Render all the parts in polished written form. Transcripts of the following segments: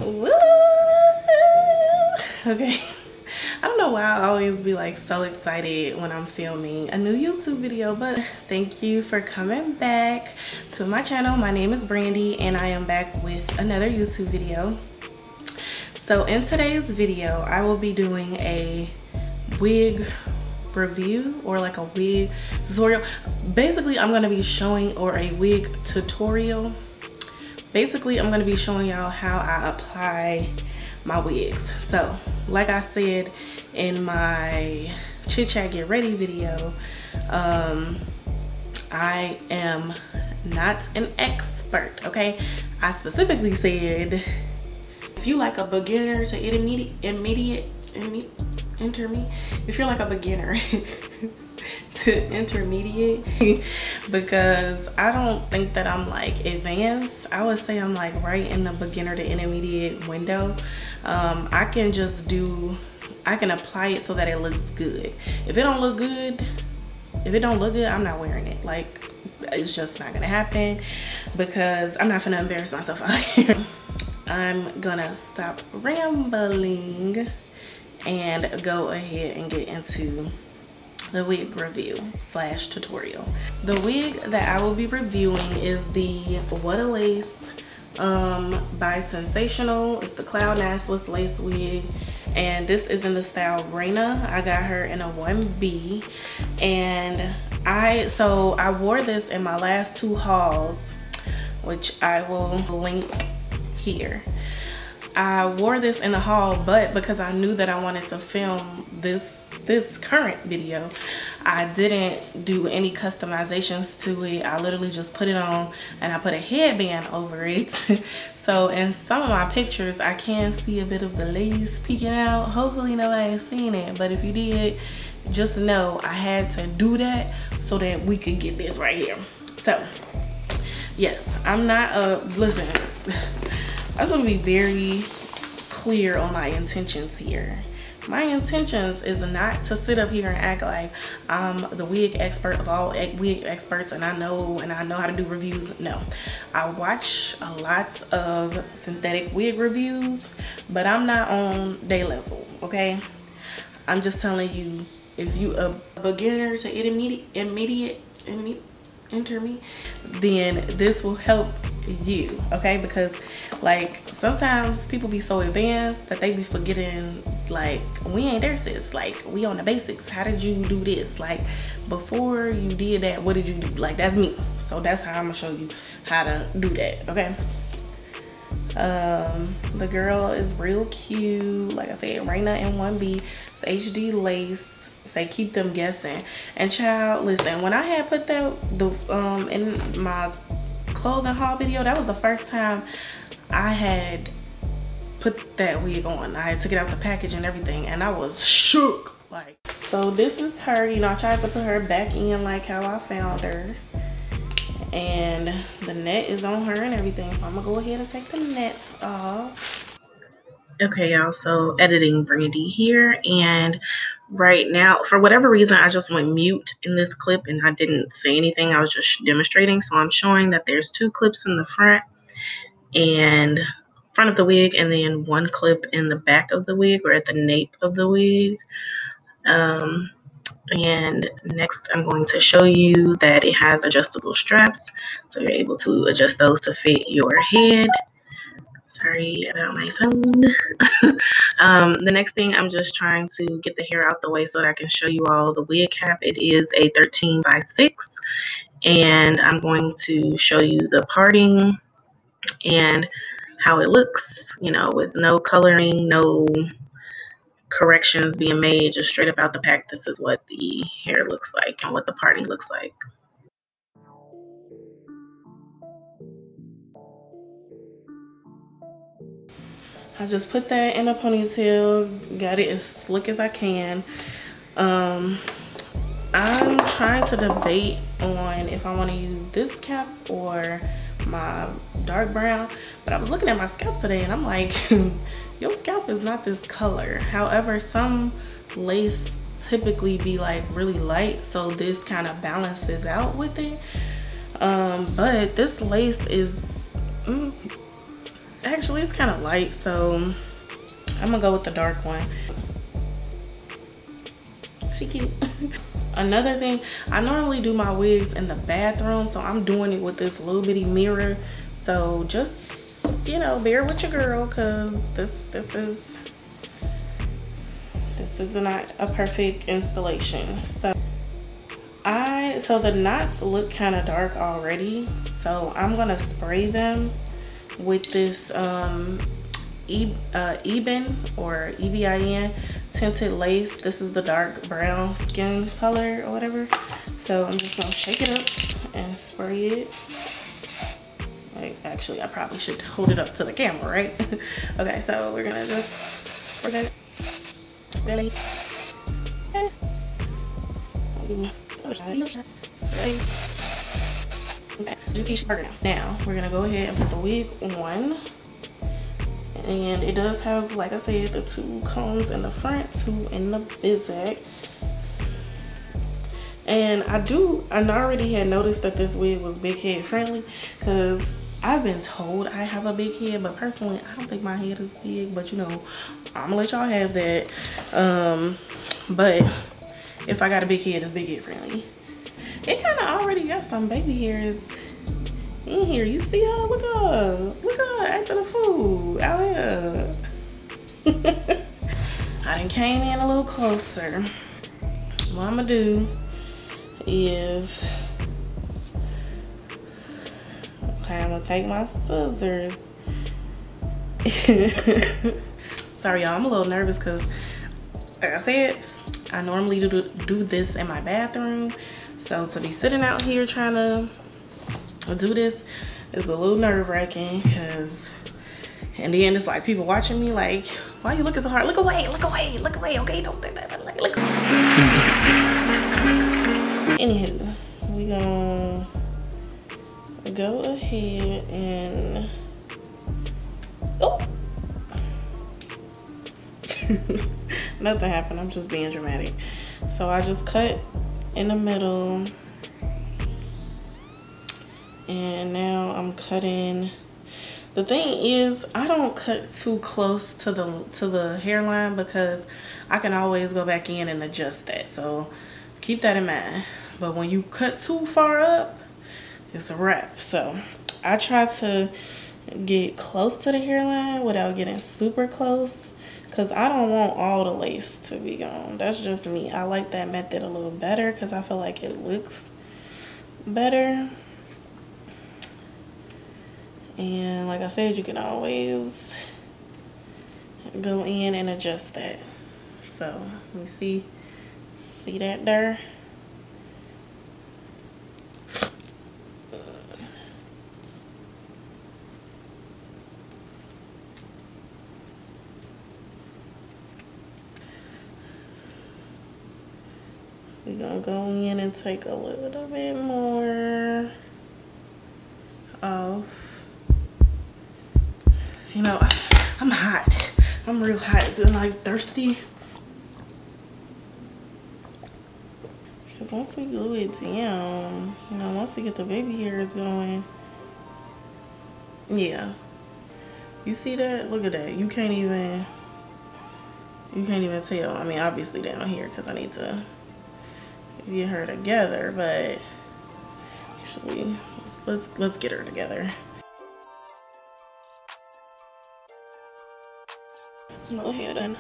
Woo! Okay. I don't know why I always be like so excited when I'm filming a new YouTube video, but thank you for coming back to my channel. My name is Brandy and I am back with another YouTube video. So in today's video, I will be doing a wig review or like a wig tutorial. Basically, I'm going to be showing, or a wig tutorial. Basically, I'm going to be showing y'all how I apply my wigs. So like I said in my chit chat get ready video, I am not an expert, okay? I specifically said if you like a beginner to if you're like a beginner to intermediate, because I don't think that I'm like advanced. I would say I'm like right in the beginner to intermediate window. I can apply it so that it looks good. If it don't look good, I'm not wearing it. Like, it's just not gonna happen, because I'm not gonna embarrass myself out here. I'm gonna stop rambling and go ahead and get into the wig review slash tutorial. The wig that I will be reviewing is the What a Lace by Sensational. It's the Cloud Nasless Lace wig, and this is in the style Reyna. I got her in a 1B, and I wore this in my last two hauls, which I will link here. I wore this in the haul, but because I knew that I wanted to film this current video, I didn't do any customizations to it. I literally just put it on and I put a headband over it. So in some of my pictures, I can see a bit of the lace peeking out. Hopefully nobody's seen it, but if you did, just know I had to do that so that we could get this right here. So yes, I'm not listen, I just want to be very clear on my intentions here. My intentions is not to sit up here and act like I'm the wig expert of all wig experts and I know how to do reviews. No, I watch a lot of synthetic wig reviews, but I'm not on their level, okay? I'm just telling you, if you a beginner to intermediate, then this will help you, okay? Because like sometimes people be so advanced that they be forgetting, like, we ain't there, sis. Like, we on the basics. How did you do this? Like, before you did that, what did you do? Like, that's me. So that's how I'm gonna show you how to do that, okay? The girl is real cute. Like I said, Reyna in 1B. It's HD lace. Say keep them guessing. And child, listen, when I had put that in my clothing haul video, that was the first time I had put that wig on. I took it out the package and everything, and I was shook. Like, so this is her. You know, I tried to put her back in like how I found her, and the net is on her and everything, so I'm gonna go ahead and take the nets off. Okay, y'all, so editing Brandy here, and right now, for whatever reason, I just went mute in this clip and I didn't say anything. I was just demonstrating. So I'm showing that there's two clips in the front of the wig, and then one clip in the back of the wig, or at the nape of the wig. And next I'm going to show you that it has adjustable straps, so you're able to adjust those to fit your head. Sorry about my phone. The next thing, I'm just trying to get the hair out the way so that I can show you all the wig cap. It is a 13x6, and I'm going to show you the parting and how it looks, you know, with no coloring, no corrections being made, just straight up out the pack. This is what the hair looks like and what the parting looks like. I just put that in a ponytail, got it as slick as I can. I'm trying to debate on if I want to use this cap or my dark brown, but I was looking at my scalp today and I'm like, your scalp is not this color. However, some lace typically be like really light, so this kind of balances out with it. But this lace is Actually, it's kind of light, so I'm gonna go with the dark one. She cute. Another thing, I normally do my wigs in the bathroom, so I'm doing it with this little bitty mirror. So just, you know, bear with your girl, cause this is not a perfect installation. So the knots look kind of dark already, so I'm gonna spray them with this Ebin or EBIN tinted lace. This is the dark brown skin color or whatever. So I'm just gonna shake it up and spray it. Like, actually, I probably should hold it up to the camera, right? Okay, so we're gonna just spray it. Now we're gonna go ahead and put the wig on. And it does have, like I said, the 2 combs in the front, 2 in the bizac. And I already had noticed that this wig was big head friendly, because I've been told I have a big head, but personally I don't think my head is big, but you know, I'm gonna let y'all have that. But if I got a big head, it's big head friendly. It kind of already got some baby hairs in here. You see her? Look at her. Look at her acting a fool out here. I done came in a little closer. What I'm gonna do is, okay, I'm gonna take my scissors. Sorry y'all, I'm a little nervous because, like I said, I normally do this in my bathroom. So to be sitting out here trying to do this is a little nerve-wracking, because and then it's like people watching me like, why are you looking so hard? Look away, look away, look away, okay? Don't do that. Look. Anywho, we gonna go ahead and oh. Nothing happened, I'm just being dramatic. So I just cut in the middle, and now I'm cutting. The thing is, I don't cut too close to the hairline, because I can always go back in and adjust that, so keep that in mind. But when you cut too far up, it's a wrap. So I try to get close to the hairline without getting super close, because I don't want all the lace to be gone. That's just me. I like that method a little better because I feel like it looks better. And like I said, you can always go in and adjust that. So let me see that there? We're gonna go in and take a little bit more off. You know, I'm hot. I'm real hot and like thirsty. Because once we glue it down, you know, once we get the baby hairs going, yeah. You see that? Look at that. You can't even tell. I mean, obviously down here because I need to get her together, but actually, let's get her together. Go ahead and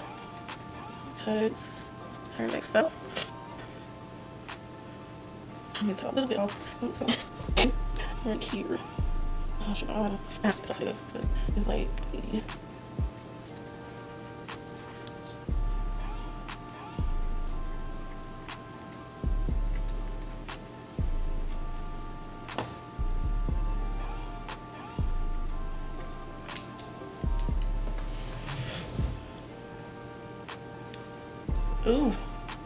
cut her next up. Let me take a little bit off. Right here. I should know how to ask stuff here. It's like, yeah. Ooh,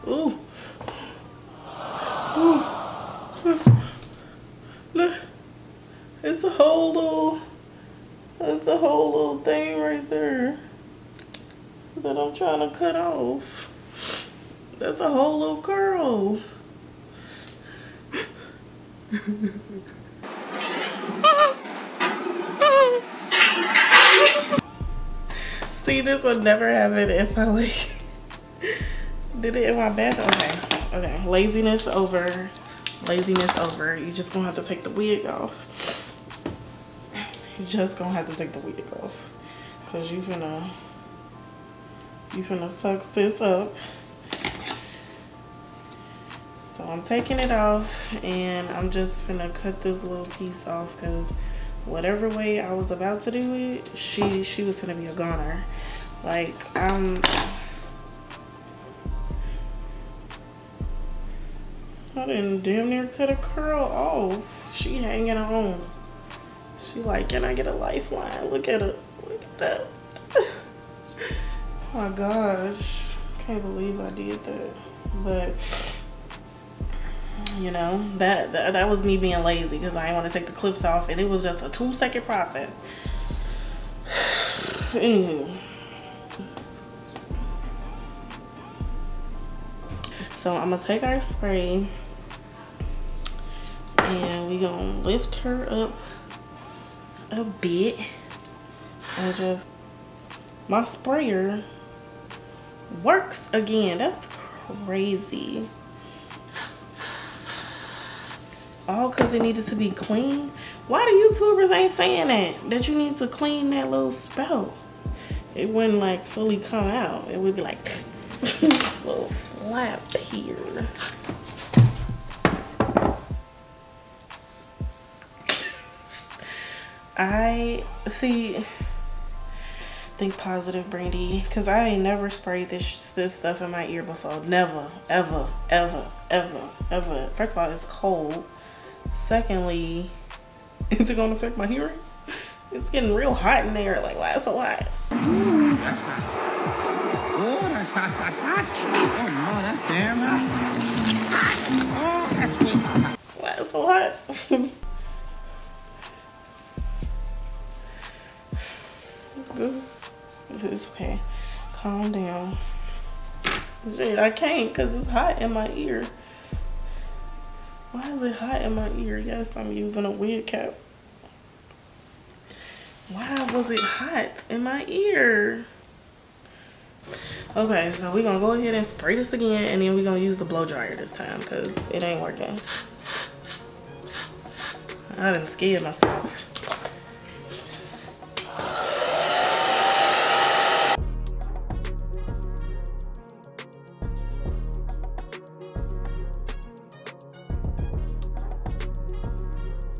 ooh, ooh. Look, it's a whole little thing right there that I'm trying to cut off. That's a whole little curl. See, this would never happen if I like did it in my bath. Okay, laziness over. Laziness over. You just gonna have to take the wig off. You just gonna have to take the wig off, cause you finna fuck this up. So I'm taking it off, and I'm just finna cut this little piece off, cause whatever way I was about to do it, she was finna be a goner. Like I didn't damn near cut a curl off. She hanging on. She like, can I get a lifeline? Look at her. Look at that. Oh my gosh. Can't believe I did that. But you know, that was me being lazy, because I didn't want to take the clips off, and it was just a 2-second process. Anywho. So I'm gonna take our spray, and we gonna lift her up a bit, and just, my sprayer works again. That's crazy. All because it needed to be clean. Why the YouTubers ain't saying that you need to clean that little spout? It wouldn't like fully come out. It would be like this little flap here. I see. Think positive, Brandy, because I ain't never sprayed this stuff in my ear before. Never, ever, ever, ever, ever. First of all, it's cold. Secondly, is it gonna affect my hearing? It's getting real hot in there. Like, why it's so hot? Ooh, that's hot. Oh, that's hot, hot, hot. Oh no, that's damn hot. Oh, that's way hot. Why it's so hot? This is okay. Calm down. Shit, I can't, because it's hot in my ear. Why is it hot in my ear? Yes, I'm using a wig cap. Why was it hot in my ear? Okay, so we're gonna go ahead and spray this again, and then we're gonna use the blow dryer this time, because it ain't working. I done scared myself.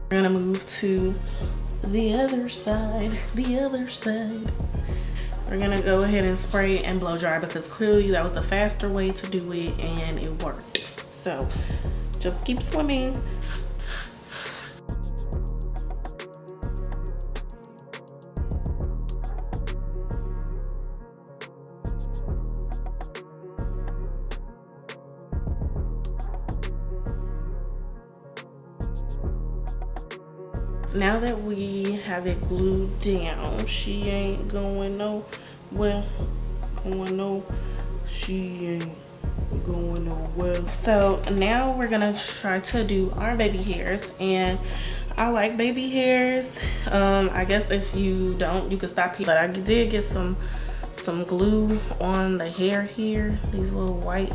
We're gonna move to the other side, We're gonna go ahead and spray and blow dry, because clearly that was the faster way to do it, and it worked. So just keep swimming. Now that we have it glued down, she ain't going nowhere. She ain't going nowhere. So now we're gonna try to do our baby hairs, and I like baby hairs. I guess if you don't, you can stop here. But I did get some glue on the hair here. These little white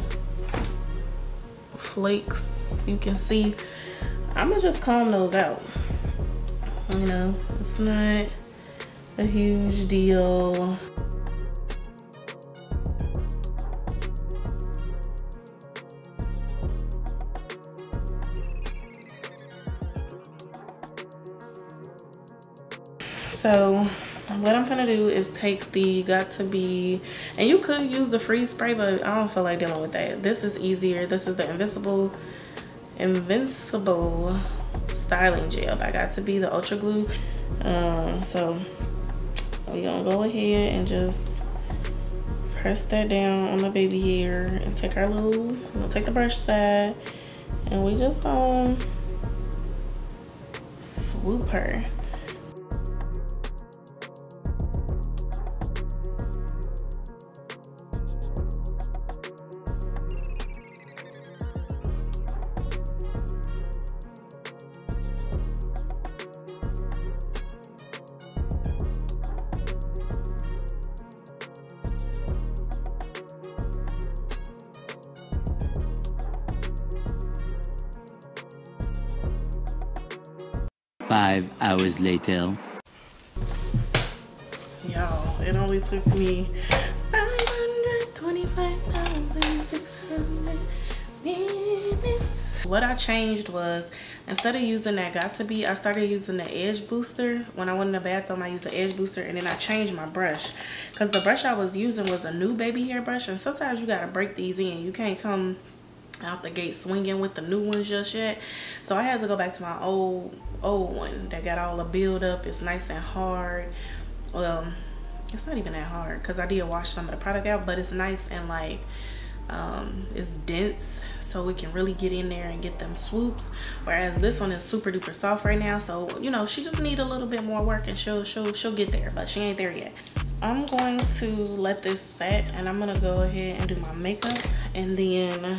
flakes you can see. I'm gonna just comb those out. You know, it's not a huge deal. So what I'm gonna do is take the Got To Be, and you could use the freeze spray, but I don't feel like dealing with that. This is easier. This is the Invincible Styling Gel by Got To Be, the Ultra Glue. So we're gonna go ahead and just press that down on the baby hair, and take our little, we're gonna take the brush side, and we just swoop her. 5 hours later. Y'all, it only took me 525,600 minutes. What I changed was, instead of using that Got2b, I started using the edge booster. When I went in the bathroom, I used the edge booster, and then I changed my brush. Because the brush I was using was a new baby hair brush, and sometimes you gotta break these in. You can't come out the gate swinging with the new ones just yet. So I had to go back to my old one that got all the build up. It's nice and hard. Well, it's not even that hard because I did wash some of the product out, but it's nice and like it's dense, so we can really get in there and get them swoops. Whereas this one is super duper soft right now, so you know, she just need a little bit more work, and she'll get there, but she ain't there yet. I'm going to let this set, and I'm gonna go ahead and do my makeup, and then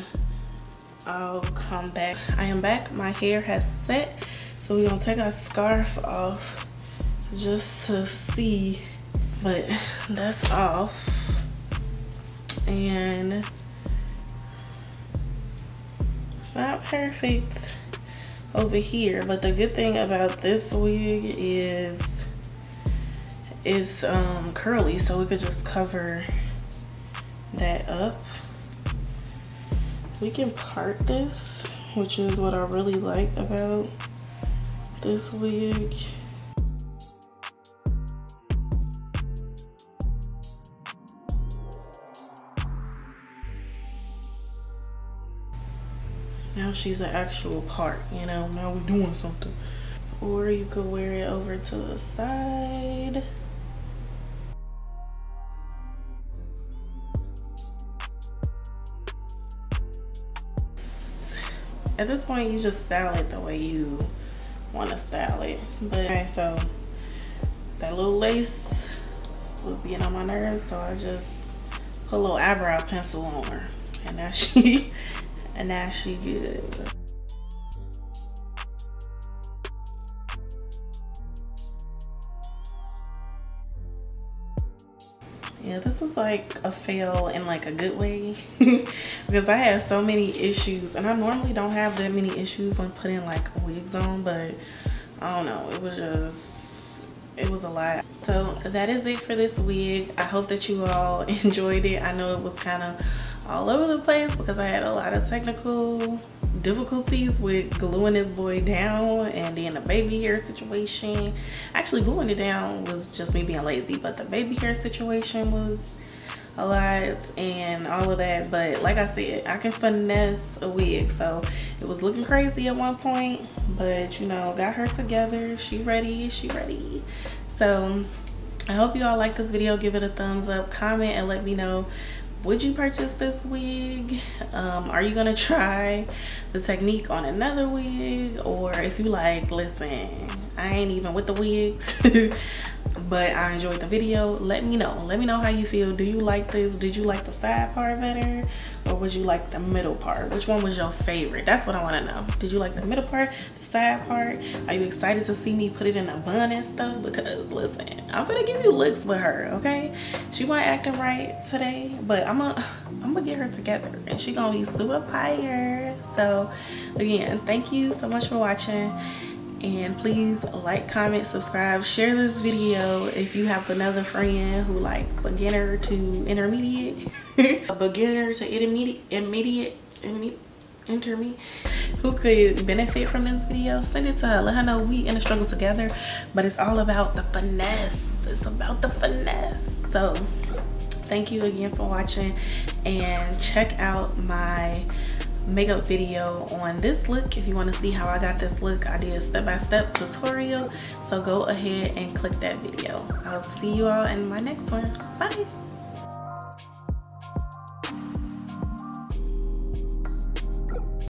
I'll come back. I am back. My hair has set, so we're gonna take our scarf off just to see, but that's off. And it's not perfect over here, but the good thing about this wig is it's curly, so we could just cover that up. We can part this, which is what I really like about this wig. Now she's an actual part, you know, now we're doing something. Or you could wear it over to the side. At this point, you just style it the way you want to style it. But okay, so that little lace was getting on my nerves, so I just put a little eyebrow pencil on her, and now she good. Yeah, this was like a fail in like a good way because I had so many issues, and I normally don't have that many issues when putting like wigs on, but I don't know, it was a lot. So that is it for this wig. I hope that you all enjoyed it. I know it was kind of all over the place because I had a lot of technical difficulties with gluing this boy down, and then the baby hair situation. Actually, gluing it down was just me being lazy, but the baby hair situation was a lot and all of that. But like I said, I can finesse a wig, so it was looking crazy at one point, but you know, got her together. She ready. So I hope you all like this video. Give it a thumbs up, comment, and let me know, would you purchase this wig? Are you gonna try the technique on another wig? Or if you like, listen, I ain't even with the wigs but I enjoyed the video, let me know how you feel. Do you like this? Did you like the side part better, or would you like the middle part? Which one was your favorite? That's what I want to know. Did you like the middle part, the side part? Are you excited to see me put it in a bun and stuff? Because listen, I'm gonna give you looks with her, okay? She wasn't acting right today, but I'm gonna get her together, and she gonna be super fire. So again, thank you so much for watching, and please like, comment, subscribe, share this video if you have another friend who like beginner to intermediate a beginner to intermediate who could benefit from this video. Send it to her, let her know we in the struggle together, but it's all about the finesse. It's about the finesse. So thank you again for watching, and check out my makeup video on this look if you want to see how I got this look. I did a step-by-step tutorial, so go ahead and click that video. I'll see you all in my next one. Bye.